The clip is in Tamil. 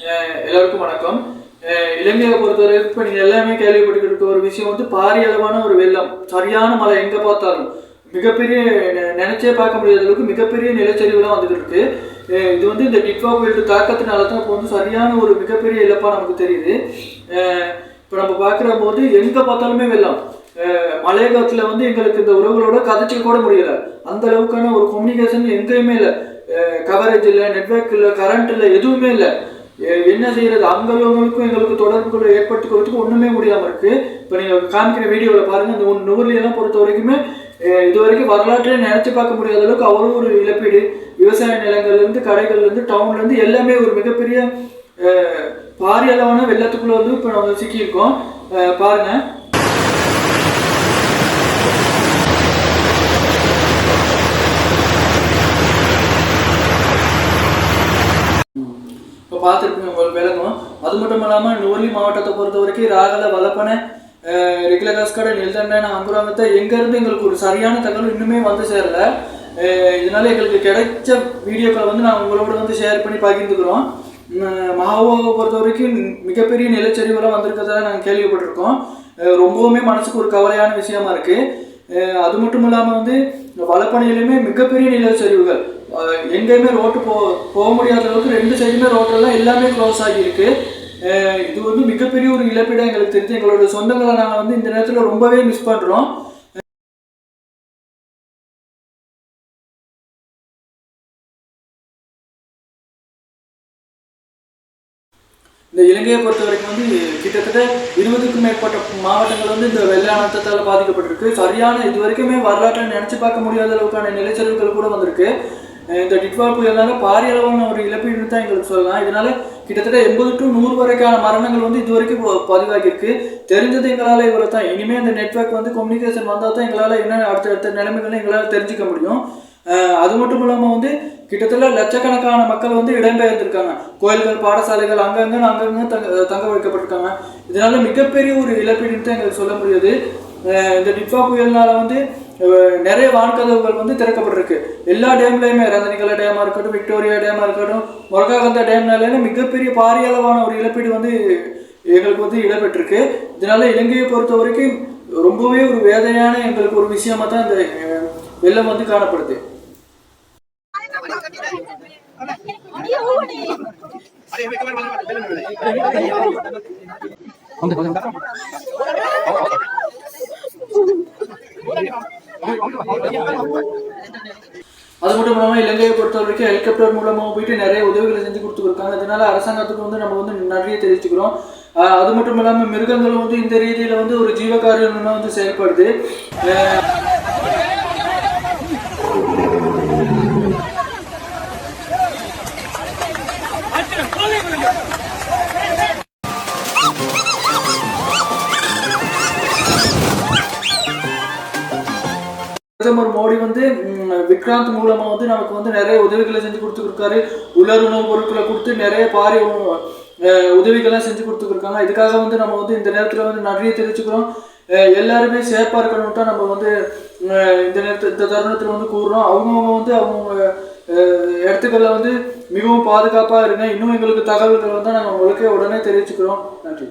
எல்லாருக்கும் வணக்கம். இலங்கையை பொறுத்தவரை இப்போ நீங்கள் எல்லாமே கேள்விப்பட்டு இருக்க ஒரு விஷயம் வந்து பாரிய அளவான ஒரு வெள்ளம், சரியான மழை, எங்கே பார்த்தாலும் மிகப்பெரிய நினைச்சே பார்க்க முடியாத அளவுக்கு மிகப்பெரிய நிலச்சரிவுலாம் வந்துட்டு இருக்கு. இது வந்து இந்த டிட்வா புயல் தாக்கத்தினால தான் இப்போ வந்து சரியான ஒரு மிகப்பெரிய இழப்பாக நமக்கு தெரியுது. இப்போ நம்ம பார்க்குற போது எங்கே பார்த்தாலுமே வெள்ளம். மழை காலத்தில் வந்து எங்களுக்கு இந்த உறவுகளோட கதைச்சிக்க கூட முடியலை. அந்த அளவுக்கான ஒரு கம்யூனிகேஷன் எங்கேயுமே இல்லை. கவரேஜ் இல்லை, நெட்வொர்க் இல்லை, கரண்ட் இல்லை, எதுவுமே இல்லை. என்ன செய்யறது? அங்கவங்களுக்கும் எங்களுக்கு தொடர்புகளை ஏற்படுத்திக்கிறதுக்கு ஒன்றுமே முடியாமல் இருக்கு. இப்போ நீங்கள் காமிக்கிற வீடியோவில் பாருங்கள், இந்த நுகர்லியெல்லாம் பொறுத்த வரைக்குமே இது வரைக்கும் வரலாற்றையே நினைச்சு பார்க்க முடியாத அளவுக்கு அவ்வளோ ஒரு இழப்பீடு. விவசாய நிலங்கள்லேருந்து, கடைகள்லேருந்து, டவுன்லேருந்து எல்லாமே ஒரு மிகப்பெரிய பாரிய அளவான வெள்ளத்துக்குள்ள வந்து இப்போ நம்ம சிக்கியிருக்கோம். பாருங்கள். பார்த்துருப்பீங்க, உங்களுக்கு விளங்கும். அது மட்டும் இல்லாமல் நுவர்லி மாவட்டத்தை பொறுத்த வரைக்கும் ராகல, வலப்பனை, ரெகுலகாஸ்கடை, நெல்தண்டனை, அங்குராங்கத்தை எங்கேருந்து எங்களுக்கு ஒரு சரியான தகவல் இன்னுமே வந்து சேரல. இதனால எங்களுக்கு கிடைச்ச வீடியோக்களை வந்து நான் உங்களோட வந்து ஷேர் பண்ணி பகிர்ந்துக்கிறோம். மகாவோவை பொறுத்த வரைக்கும் மிகப்பெரிய நிலச்சரிவுலாம் வந்திருக்கிறதா நாங்கள் கேள்விப்பட்டிருக்கோம். ரொம்பவுமே மனசுக்கு ஒரு கவலையான விஷயமா இருக்கு. அது மட்டும் இல்லாமல் வந்து வலப்பனையிலுமே மிகப்பெரிய நிலச்சரிவுகள், எங்கேயுமே ரோட்டு போக முடியாத அளவுக்கு 2 சைடுமே ரோட்டெல்லாம் எல்லாமே க்ளோஸ் ஆகியிருக்கு. இது வந்து மிகப்பெரிய ஒரு இழப்பீடாக எங்களுக்கு தெரிஞ்சு எங்களோட சொந்தங்களை நாங்கள் வந்து இந்த நேரத்தில் ரொம்பவே மிஸ் பண்ணுறோம். இந்த இலங்கையை பொறுத்த வரைக்கும் வந்து கிட்டத்தட்ட 20க்கும் மேற்பட்ட மாவட்டங்கள் வந்து இந்த வெள்ள அனர்த்தத்தால் பாதிக்கப்பட்டிருக்கு. சரியான இது வரைக்குமே வரலாற்றை நினைச்சு பார்க்க முடியாத அளவுக்கான நிலச்சரிவுகள் கூட வந்திருக்கு. இந்த டிட்வா புயலால பாரிய அளவான ஒரு இழப்பீடு தான் எங்களுக்கு சொல்லலாம். இதனால கிட்டத்தட்ட 80 to 100 வரைக்கான மரணங்கள் வந்து இது வரைக்கும் பதிவாகியிருக்கு. தெரிஞ்சது எங்களால் இவ்வளோ தான். இனிமேல் அந்த நெட்வொர்க் வந்து கம்யூனிகேஷன் வந்தால் தான் எங்களால் என்ன அடுத்த நிலைமைகளை எங்களால் தெரிஞ்சுக்க முடியும். அது மட்டும் இல்லாமல் வந்து கிட்டத்தட்ட லட்சக்கணக்கான மக்கள் வந்து இடம்பெயர்ந்திருக்காங்க. கோயில்கள், பாடசாலைகள் அங்கங்கே தங்க வைக்கப்பட்டிருக்காங்க. இதனால மிகப்பெரிய ஒரு இழப்பீடுன்னு தான் எங்களுக்கு சொல்ல முடியாது. இந்த டிட்வா புயல்னால வந்து நிறைய வான்கதவுகள் வந்து திறக்கப்பட்டிருக்கு. எல்லா டேம்லையுமே, ரந்தனிகல டேமாக இருக்கட்டும், விக்டோரியா டேமாக இருக்கட்டும், மொரகாகந்தா டேம்னால மிகப்பெரிய பாரிய அளவான ஒரு இழப்பீடு வந்து எங்களுக்கு வந்து இடம்பெற்றிருக்கு. இதனால இலங்கையை பொறுத்த வரைக்கும் ரொம்பவே ஒரு வேதனையான எங்களுக்கு ஒரு விஷயமா தான் இந்த வெள்ளம் வந்து காணப்படுது. அது மட்டும் இல்லாமல் இலங்கையை பொறுத்த வரைக்கும் ஹெலிகாப்டர் மூலமாக போயிட்டு நிறைய உதவிகளை செஞ்சு கொடுத்துருக்காங்க. அதனால அரசாங்கத்துக்கு வந்து நம்ம வந்து நன்றியை தெரிவிச்சுக்கிறோம். அது மட்டும் இல்லாமல் மிருகங்கள் வந்து இந்த ரீதியில் வந்து ஒரு ஜீவகாரியமாக வந்து செயல்படுது. பிரதமர் மோடி வந்து விக்ராந்த் மூலமா வந்து நமக்கு வந்து நிறைய உதவிகளை செஞ்சு கொடுத்துருக்காரு. உலர் உணவு பொருட்களை கொடுத்து நிறைய பாரிய உதவிகள்லாம் செஞ்சு கொடுத்துருக்காங்க. இதுக்காக வந்து நம்ம வந்து இந்த நேரத்தில் வந்து நன்றியை தெரிவிச்சுக்கிறோம். எல்லாருமே சேஃபாக இருக்கணும் தான் நம்ம வந்து இந்த தருணத்தில் வந்து கூறுறோம். அவங்கவுங்க வந்து அவங்க இடத்துக்களில் வந்து மிகவும் பாதுகாப்பாக இருங்க. இன்னும் எங்களுக்கு தகவல்கள் வந்து நாங்கள் உங்களுக்கு உடனே தெரிவிச்சுக்கிறோம். நன்றி.